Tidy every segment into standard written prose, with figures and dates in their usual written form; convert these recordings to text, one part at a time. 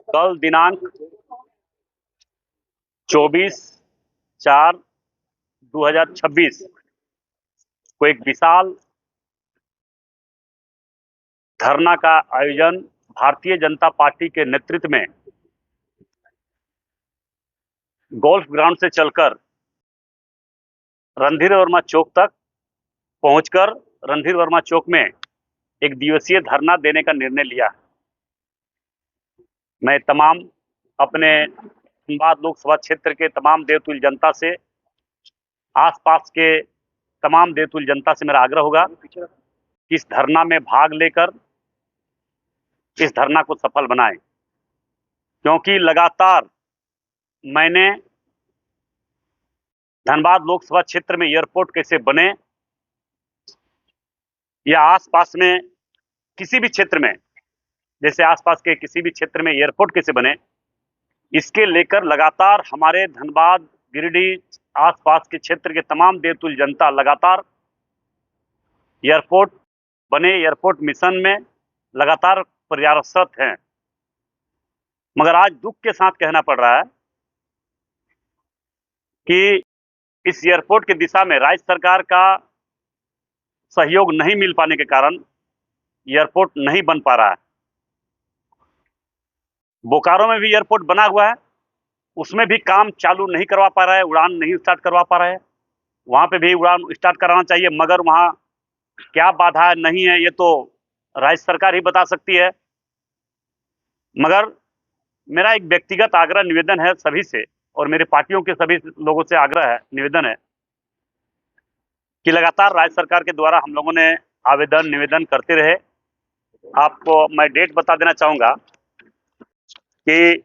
कल दिनांक 24/4/2026 को एक विशाल धरना का आयोजन भारतीय जनता पार्टी के नेतृत्व में गोल्फ ग्राउंड से चलकर रणधीर वर्मा चौक तक पहुंचकर रणधीर वर्मा चौक में एक दिवसीय धरना देने का निर्णय लिया। मैं तमाम अपने धनबाद लोकसभा क्षेत्र के तमाम देवतुल्य जनता से, आसपास के तमाम देवतुल्य जनता से मेरा आग्रह होगा कि इस धरना में भाग लेकर इस धरना को सफल बनाएं, क्योंकि लगातार मैंने धनबाद लोकसभा क्षेत्र में एयरपोर्ट कैसे बने या आसपास में किसी भी क्षेत्र में, जैसे आसपास के किसी भी क्षेत्र में एयरपोर्ट कैसे बने, इसके लेकर लगातार हमारे धनबाद, गिरिडीह आसपास के क्षेत्र के तमाम देवतुल्य जनता लगातार एयरपोर्ट बने, एयरपोर्ट मिशन में लगातार प्रयासरत हैं। मगर आज दुख के साथ कहना पड़ रहा है कि इस एयरपोर्ट की दिशा में राज्य सरकार का सहयोग नहीं मिल पाने के कारण एयरपोर्ट नहीं बन पा रहा है। बोकारो में भी एयरपोर्ट बना हुआ है, उसमें भी काम चालू नहीं करवा पा रहा है, उड़ान नहीं स्टार्ट करवा पा रहा है। वहां पे भी उड़ान स्टार्ट कराना चाहिए, मगर वहां क्या बाधा नहीं है ये तो राज्य सरकार ही बता सकती है। मगर मेरा एक व्यक्तिगत आग्रह निवेदन है सभी से, और मेरे पार्टियों के सभी लोगों से आग्रह है, निवेदन है कि लगातार राज्य सरकार के द्वारा हम लोगों ने आवेदन निवेदन करते रहे। आपको मैं डेट बता देना चाहूँगा कि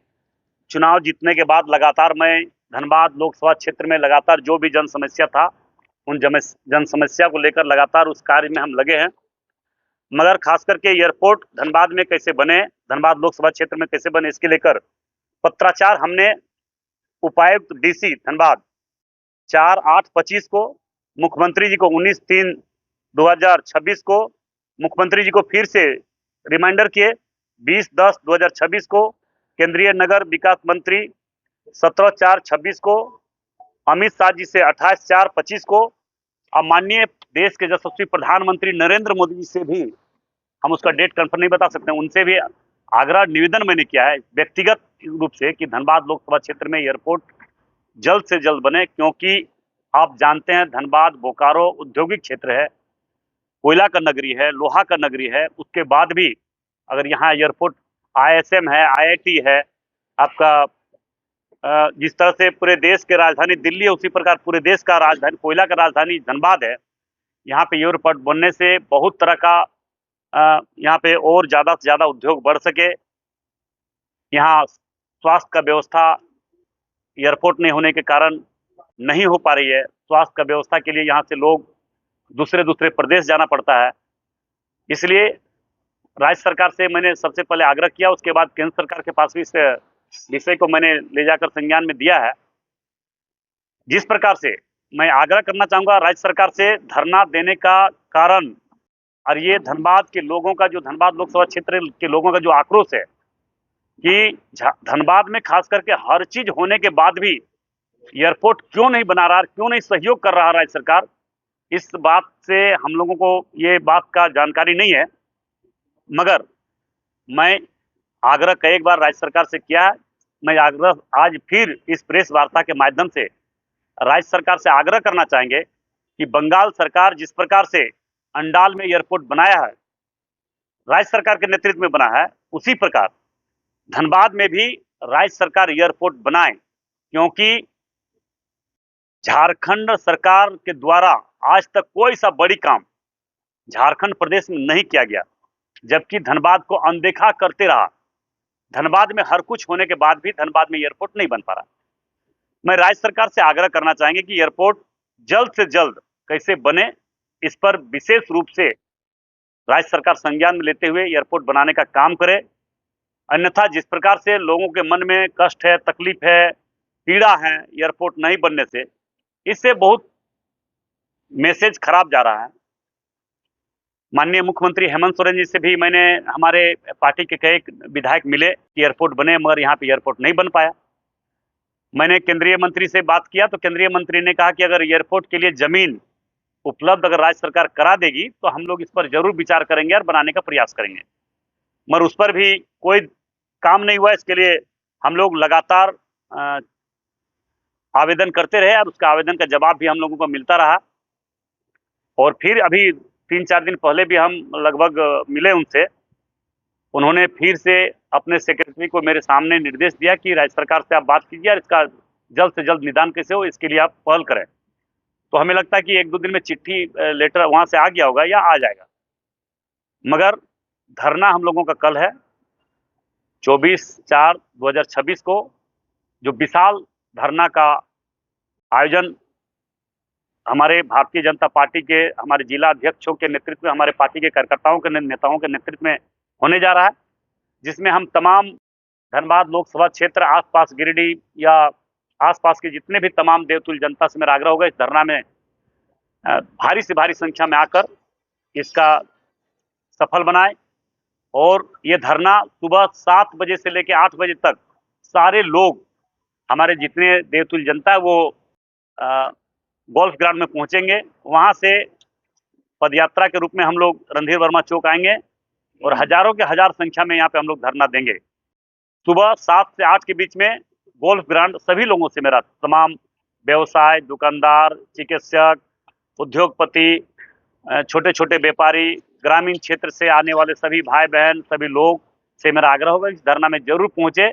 चुनाव जीतने के बाद लगातार मैं धनबाद लोकसभा क्षेत्र में लगातार जो भी जन समस्या था, उन जन समस्या को लेकर लगातार उस कार्य में हम लगे हैं। मगर खास करके एयरपोर्ट धनबाद में कैसे बने, धनबाद लोकसभा क्षेत्र में कैसे बने, इसके लेकर पत्राचार हमने उपायुक्त डीसी धनबाद 4/8/25 को, मुख्यमंत्री जी को 19/3/2026 को, मुख्यमंत्री जी को फिर से रिमाइंडर किए 20/10/2026 को, केंद्रीय नगर विकास मंत्री 17/4/26 को, अमित शाह जी से 28/4/25 को, और माननीय देश के यशस्वी प्रधानमंत्री नरेंद्र मोदी जी से भी हम उसका डेट कंफर्म नहीं बता सकते, उनसे भी आग्रह निवेदन मैंने किया है व्यक्तिगत रूप से कि धनबाद लोकसभा क्षेत्र में एयरपोर्ट जल्द से जल्द बने। क्योंकि आप जानते हैं धनबाद बोकारो औद्योगिक क्षेत्र है, कोयला का नगरी है, लोहा का नगरी है, उसके बाद भी अगर यहाँ एयरपोर्ट ISM है, IIT है, आपका जिस तरह से पूरे देश के राजधानी दिल्ली है, उसी प्रकार पूरे देश का राजधानी, कोयला का राजधानी धनबाद है। यहाँ पे एयरपोर्ट बनने से बहुत तरह का यहाँ पे और ज़्यादा से ज़्यादा उद्योग बढ़ सके। यहाँ स्वास्थ्य का व्यवस्था एयरपोर्ट नहीं होने के कारण नहीं हो पा रही है। स्वास्थ्य का व्यवस्था के लिए यहाँ से लोग दूसरे प्रदेश जाना पड़ता है। इसलिए राज्य सरकार से मैंने सबसे पहले आग्रह किया, उसके बाद केंद्र सरकार के पास भी इस विषय को मैंने ले जाकर संज्ञान में दिया है। जिस प्रकार से मैं आग्रह करना चाहूँगा राज्य सरकार से धरना देने का कारण, और ये धनबाद के लोगों का, जो धनबाद लोकसभा क्षेत्र के लोगों का जो आक्रोश है कि धनबाद में खास करके हर चीज होने के बाद भी एयरपोर्ट क्यों नहीं बना रहा, क्यों नहीं सहयोग कर रहा राज्य सरकार, इस बात से हम लोगों को ये बात का जानकारी नहीं है। मगर मैं आग्रह कई बार राज्य सरकार से किया है, मैं आग्रह आज फिर इस प्रेस वार्ता के माध्यम से राज्य सरकार से आग्रह करना चाहेंगे कि बंगाल सरकार जिस प्रकार से अंडाल में एयरपोर्ट बनाया है, राज्य सरकार के नेतृत्व में बना है, उसी प्रकार धनबाद में भी राज्य सरकार एयरपोर्ट बनाए। क्योंकि झारखंड सरकार के द्वारा आज तक कोई सा बड़ी काम झारखंड प्रदेश में नहीं किया गया, जबकि धनबाद को अनदेखा करते रहा। धनबाद में हर कुछ होने के बाद भी धनबाद में एयरपोर्ट नहीं बन पा रहा। मैं राज्य सरकार से आग्रह करना चाहेंगे कि एयरपोर्ट जल्द से जल्द कैसे बने, इस पर विशेष रूप से राज्य सरकार संज्ञान में लेते हुए एयरपोर्ट बनाने का काम करे। अन्यथा जिस प्रकार से लोगों के मन में कष्ट है, तकलीफ है, पीड़ा है एयरपोर्ट नहीं बनने से, इससे बहुत मैसेज खराब जा रहा है। माननीय मुख्यमंत्री हेमंत सोरेन जी से भी मैंने, हमारे पार्टी के कई विधायक मिले कि एयरपोर्ट बने, मगर यहाँ पे एयरपोर्ट नहीं बन पाया। मैंने केंद्रीय मंत्री से बात किया तो केंद्रीय मंत्री ने कहा कि अगर एयरपोर्ट के लिए जमीन उपलब्ध अगर राज्य सरकार करा देगी तो हम लोग इस पर जरूर विचार करेंगे और बनाने का प्रयास करेंगे, मगर उस पर भी कोई काम नहीं हुआ। इसके लिए हम लोग लगातार आवेदन करते रहे और उसका आवेदन का जवाब भी हम लोगों को मिलता रहा। और फिर अभी 3-4 दिन पहले भी हम लगभग मिले उनसे। उन्होंने फिर से अपने सेक्रेटरी को मेरे सामने निर्देश दिया कि राज्य सरकार से आप बात कीजिए और इसका जल्द से जल्द निदान कैसे हो इसके लिए आप पहल करें। तो हमें लगता है कि 1-2 दिन में चिट्ठी लेटर वहां से आ गया होगा या आ जाएगा, मगर धरना हम लोगों का कल है 24/4/2026 को, जो विशाल धरना का आयोजन हमारे भारतीय जनता पार्टी के हमारे जिला अध्यक्षों के नेतृत्व में, हमारे पार्टी के कार्यकर्ताओं के नेताओं के नेतृत्व में होने जा रहा है, जिसमें हम तमाम धनबाद लोकसभा क्षेत्र, आसपास गिरिडीह या आसपास के जितने भी तमाम देवतुल्य जनता से मेरा आग्रह होगा इस धरना में भारी से भारी संख्या में आकर इसका सफल बनाए। और ये धरना सुबह 7 बजे से लेकर 8 बजे तक सारे लोग, हमारे जितने देवतुल्य जनता है वो गोल्फ ग्राउंड में पहुंचेंगे। वहां से पदयात्रा के रूप में हम लोग रणधीर वर्मा चौक आएंगे और हजारों के हजार संख्या में यहाँ पे हम लोग धरना देंगे। सुबह 7 से 8 के बीच में गोल्फ ग्राउंड सभी लोगों से मेरा, तमाम व्यवसाय, दुकानदार, चिकित्सक, उद्योगपति, छोटे छोटे व्यापारी, ग्रामीण क्षेत्र से आने वाले सभी भाई बहन, सभी लोग से मेरा आग्रह होगा इस धरना में जरूर पहुंचे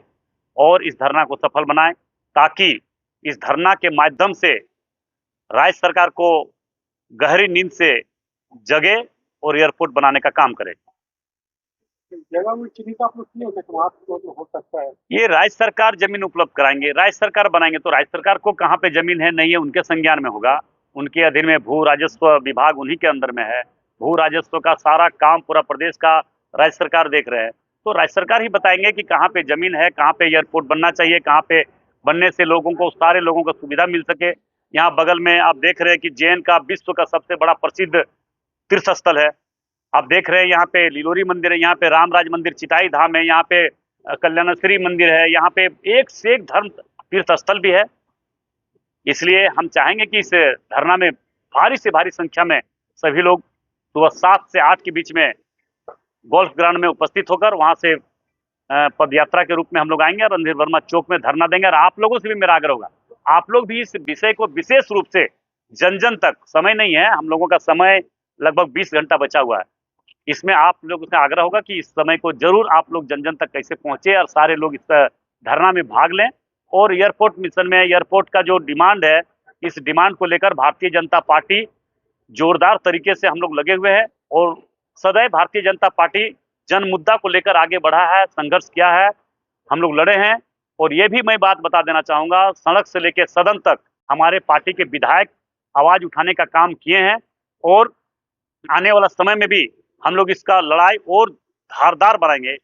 और इस धरना को सफल बनाएं, ताकि इस धरना के माध्यम से राज्य सरकार को गहरी नींद से जगे और एयरपोर्ट बनाने का काम करे। जगह में चिन्हित आप लोग किए होते तो हो सकता है ये राज्य सरकार जमीन उपलब्ध कराएंगे, राज्य सरकार बनाएंगे तो राज्य सरकार को कहाँ पे जमीन है नहीं है उनके संज्ञान में होगा। उनके अधीन में भू राजस्व विभाग उन्हीं के अंदर में है। भू राजस्व का सारा काम पूरा प्रदेश का राज्य सरकार देख रहे हैं, तो राज्य सरकार ही बताएंगे कि कहाँ पे जमीन है, कहाँ पे एयरपोर्ट बनना चाहिए, कहाँ पे बनने से लोगों को, सारे लोगों को सुविधा मिल सके। यहाँ बगल में आप देख रहे हैं कि जैन का विश्व का सबसे बड़ा प्रसिद्ध तीर्थ स्थल है। आप देख रहे हैं यहाँ पे लिलोरी मंदिर है, यहाँ पे रामराज मंदिर चिटाई धाम है, यहाँ पे कल्याणश्री मंदिर है, यहाँ पे एक से एक धर्म तीर्थ स्थल भी है। इसलिए हम चाहेंगे कि इस धरना में भारी से भारी संख्या में सभी लोग सुबह 7 से 8 के बीच में गोल्फ ग्राउंड में उपस्थित होकर वहां से पदयात्रा के रूप में हम लोग आएंगे और रणधीर वर्मा चौक में धरना देंगे। और आप लोगों से भी मेरा आग्रह होगा, आप लोग भी इस विषय को विशेष रूप से जन जन तक, समय नहीं है हम लोगों का, समय लगभग 20 घंटा बचा हुआ है, इसमें आप लोगों से आग्रह होगा कि इस समय को जरूर आप लोग जन जन तक कैसे पहुंचे और सारे लोग इस धरना में भाग लें। और एयरपोर्ट मिशन में एयरपोर्ट का जो डिमांड है, इस डिमांड को लेकर भारतीय जनता पार्टी जोरदार तरीके से हम लोग लगे हुए हैं और सदैव भारतीय जनता पार्टी जन मुद्दा को लेकर आगे बढ़ा है, संघर्ष किया है, हम लोग लड़े हैं। और ये भी मैं बात बता देना चाहूंगा, सड़क से लेकर सदन तक हमारे पार्टी के विधायक आवाज उठाने का काम किए हैं और आने वाला समय में भी हम लोग इसका लड़ाई और धारदार बनाएंगे,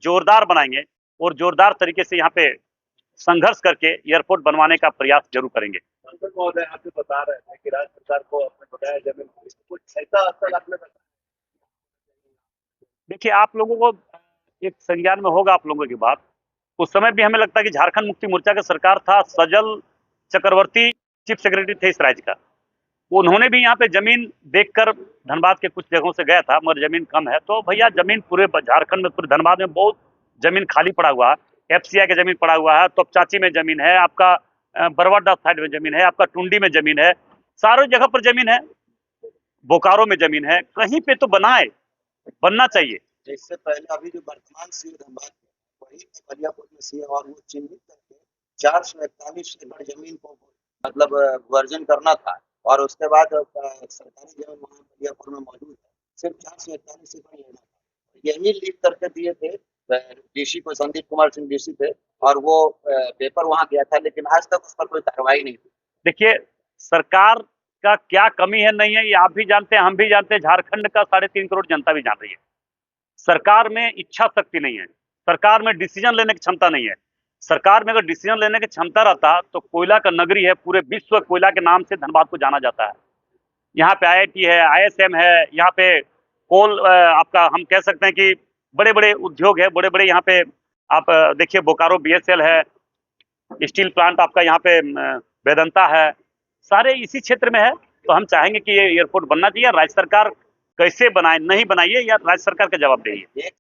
जोरदार बनाएंगे और जोरदार तरीके से यहाँ पे संघर्ष करके एयरपोर्ट बनवाने का प्रयास जरूर करेंगे। सांसद महोदय, आप जो बता रहे थे कि राज्य सरकार को आपने बताया जमीन कुछ ऐसा असर आपने बताया। देखिए, आप लोगों को एक संज्ञान में होगा आप लोगों की बात, उस समय भी हमें लगता है कि झारखंड मुक्ति मोर्चा का सरकार था, सजल चक्रवर्ती चीफ सेक्रेटरी थे इस राज्य का, उन्होंने भी यहाँ पे जमीन देखकर, धनबाद के कुछ जगहों से गया था मगर जमीन कम है, तो भैया जमीन पूरे झारखंड में, पूरे धनबाद में बहुत जमीन खाली पड़ा हुआ है। एफसीआई की जमीन पड़ा हुआ है, तोपचाची में जमीन है, आपका बरवाडा साइड में जमीन है, आपका टुंडी में जमीन है, सारी जगह पर जमीन है, बोकारो में जमीन है, कहीं पे तो बनाए, बनना चाहिए। इससे पहले अभी जो वर्तमान सीओ धनबाद वही बलियापुर में सीओ और वो चिन्हित करके 441 एकड़ जमीन को मतलब वर्जन करना था और उसके बाद सरकारी जमीन वहाँ बलियापुर में मौजूद है, सिर्फ 441 एकड़ लेना था। यही लीक करके दिए थे डीसी को, संदीप कुमार सिंह डीसी थे, और वो पेपर वहाँ गया था, लेकिन आज तक उस पर कोई कार्रवाई नहीं हुई। देखिए, सरकार का क्या कमी है नहीं है ये आप भी जानते हैं, हम भी जानते हैं, झारखंड का 3.5 करोड़ जनता भी जान रही है। सरकार में इच्छा शक्ति नहीं है, सरकार में डिसीजन लेने की क्षमता नहीं है। सरकार में अगर डिसीजन लेने की क्षमता रहता तो कोयला का नगरी है, पूरे विश्व कोयला के नाम से धनबाद को जाना जाता है। यहाँ पे IIT है, ISM है, यहाँ पे कोल आपका हम कह सकते हैं कि बड़े बड़े उद्योग है, बड़े बड़े यहाँ पे आप देखिए बोकारो BSL है, स्टील प्लांट आपका यहाँ पे वेदांता है, सारे इसी क्षेत्र में है। तो हम चाहेंगे कि ये एयरपोर्ट बनना चाहिए। राज्य सरकार कैसे बनाए, नहीं बनाइए या राज्य सरकार का जवाबदेही है।